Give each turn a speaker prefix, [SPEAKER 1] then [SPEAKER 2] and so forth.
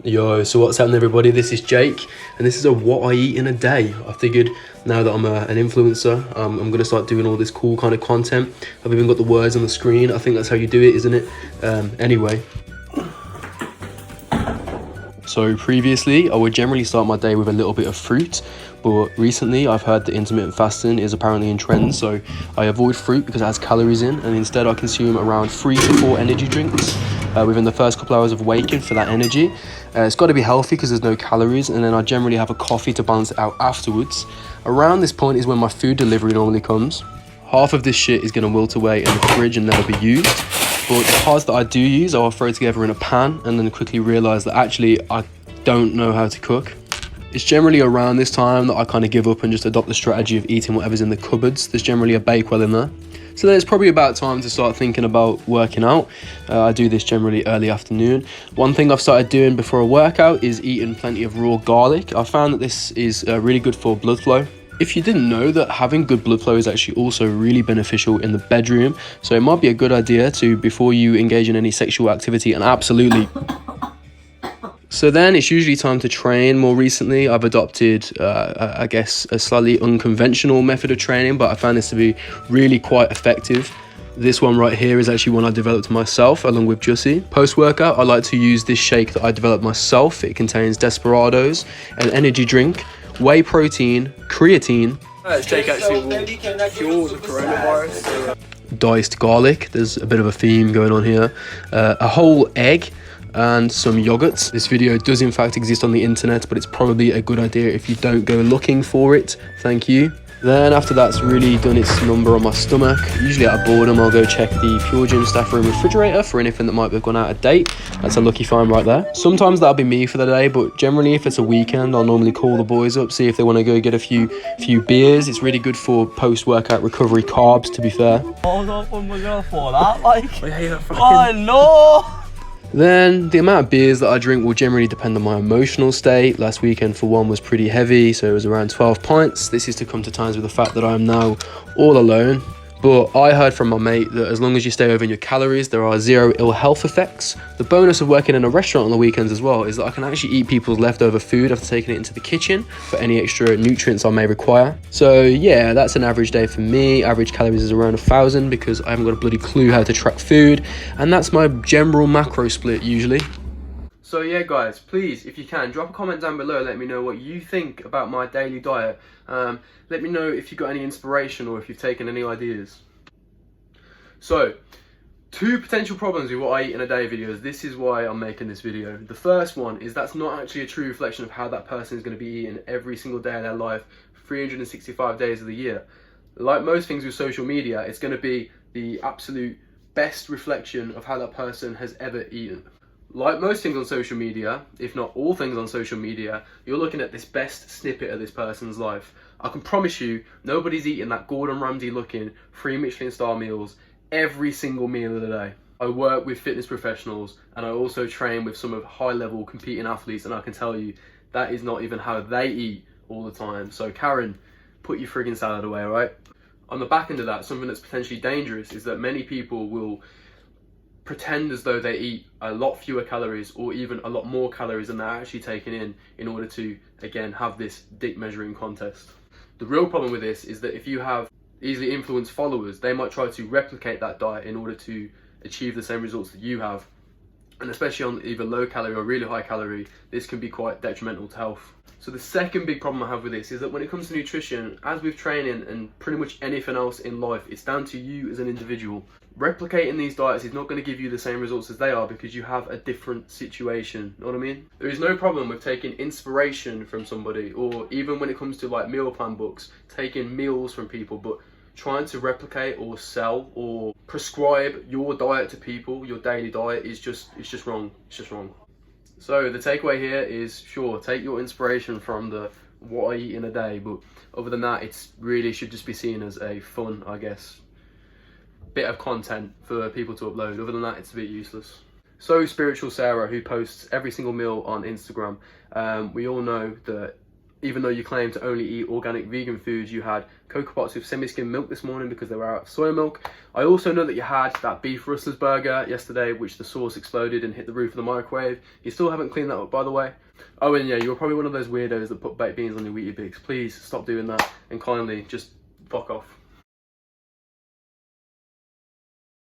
[SPEAKER 1] Yo, so what's happening everybody? This is Jake and this is a what I eat in a day. I figured now that I'm an influencer, I'm gonna start doing all this cool kind of content. I've even got the words on the screen. I think that's how you do it, isn't it? Anyway. So previously I would generally start my day with a little bit of fruit, but recently I've heard that intermittent fasting is apparently in trend, so I avoid fruit because it has calories in, and instead I consume around 3 to 4 energy drinks within the first couple hours of waking for that energy. It's got to be healthy because there's no calories, and then I generally have a coffee to balance it out afterwards. Around this point is when my food delivery normally comes. Half of this shit is going to wilt away in the fridge and never be used, but the parts that I do use I'll throw together in a pan and then quickly realise that actually I don't know how to cook. It's generally around this time that I kind of give up and just adopt the strategy of eating whatever's in the cupboards. There's generally a Bakewell in there. So then it's probably about time to start thinking about working out. I do this generally early afternoon. One thing I've started doing before a workout is eating plenty of raw garlic. I found that this is really good for blood flow. If you didn't know that having good blood flow is actually also really beneficial in the bedroom, so it might be a good idea to, before you engage in any sexual activity, and absolutely. So then it's usually time to train. More recently, I've adopted, I guess, a slightly unconventional method of training, but I found this to be really quite effective. This one right here is actually one I developed myself along with Jussie. Post-workout, I like to use this shake that I developed myself. It contains Desperados, an energy drink, whey protein, creatine. Shake actually will cure the coronavirus. Diced garlic, there's a bit of a theme going on here. A whole egg, and some yogurts. This video does in fact exist on the internet, but it's probably a good idea if you don't go looking for it. Thank you. Then after that's really done its number on my stomach, usually out of boredom I'll go check the Pure Gym staff room refrigerator for anything that might have gone out of date. That's a lucky find right there. Sometimes that'll be me for the day, but generally if it's a weekend I'll normally call the boys up, see if they want to go get a few beers. It's really good for post-workout recovery carbs, to be fair.
[SPEAKER 2] Oh no!
[SPEAKER 1] Then the amount of beers that I drink will generally depend on my emotional state. Last weekend for one was pretty heavy, so it was around 12 pints. This is to come to terms with the fact that I am now all alone. But I heard from my mate that as long as you stay within your calories, there are 0 ill health effects. The bonus of working in a restaurant on the weekends as well is that I can actually eat people's leftover food after taking it into the kitchen for any extra nutrients I may require. So yeah, that's an average day for me. Average calories is around 1,000 because I haven't got a bloody clue how to track food. And that's my general macro split usually. So yeah guys, please, if you can, drop a comment down below, let me know what you think about my daily diet. Let me know if you've got any inspiration or if you've taken any ideas. So, 2 potential problems with what I eat in a day videos. This is why I'm making this video. The first one is that's not actually a true reflection of how that person is going to be eating every single day of their life, 365 days of the year. Like most things with social media, it's going to be the absolute best reflection of how that person has ever eaten. Like most things on social media, if not all things on social media, you're looking at this best snippet of this person's life. I can promise you, nobody's eating that Gordon Ramsay looking 3 Michelin star meals every single meal of the day. I work with fitness professionals and I also train with some of high level competing athletes, and I can tell you that is not even how they eat all the time. So Karen, put your friggin' salad away, alright? On the back end of that, something that's potentially dangerous is that many people will pretend as though they eat a lot fewer calories or even a lot more calories than they're actually taking in order to, again, have this dick measuring contest. The real problem with this is that if you have easily influenced followers, they might try to replicate that diet in order to achieve the same results that you have. And especially on either low calorie or really high calorie, this can be quite detrimental to health. So the second big problem I have with this is that when it comes to nutrition, as with training and pretty much anything else in life, it's down to you as an individual. Replicating these diets is not going to give you the same results as they are because you have a different situation, know what I mean? There is no problem with taking inspiration from somebody, or even when it comes to like meal plan books, taking meals from people, but trying to replicate or sell or prescribe your diet to people, your daily diet, is just wrong. It's just wrong. So the takeaway here is, sure, take your inspiration from the what I eat in a day, but other than that, it's really should just be seen as a fun, I guess, bit of content for people to upload. Other than that, it's a bit useless. So Spiritual Sarah, who posts every single meal on Instagram, we all know that even though you claim to only eat organic vegan foods, you had Cocoa Pots with semi-skim milk this morning because they were out of soy milk. I also know that you had that beef Rustler's burger yesterday, which the sauce exploded and hit the roof of the microwave. You still haven't cleaned that up, by the way. Oh, and yeah, you were probably one of those weirdos that put baked beans on your Wheatie Bix. Please stop doing that and kindly just fuck off.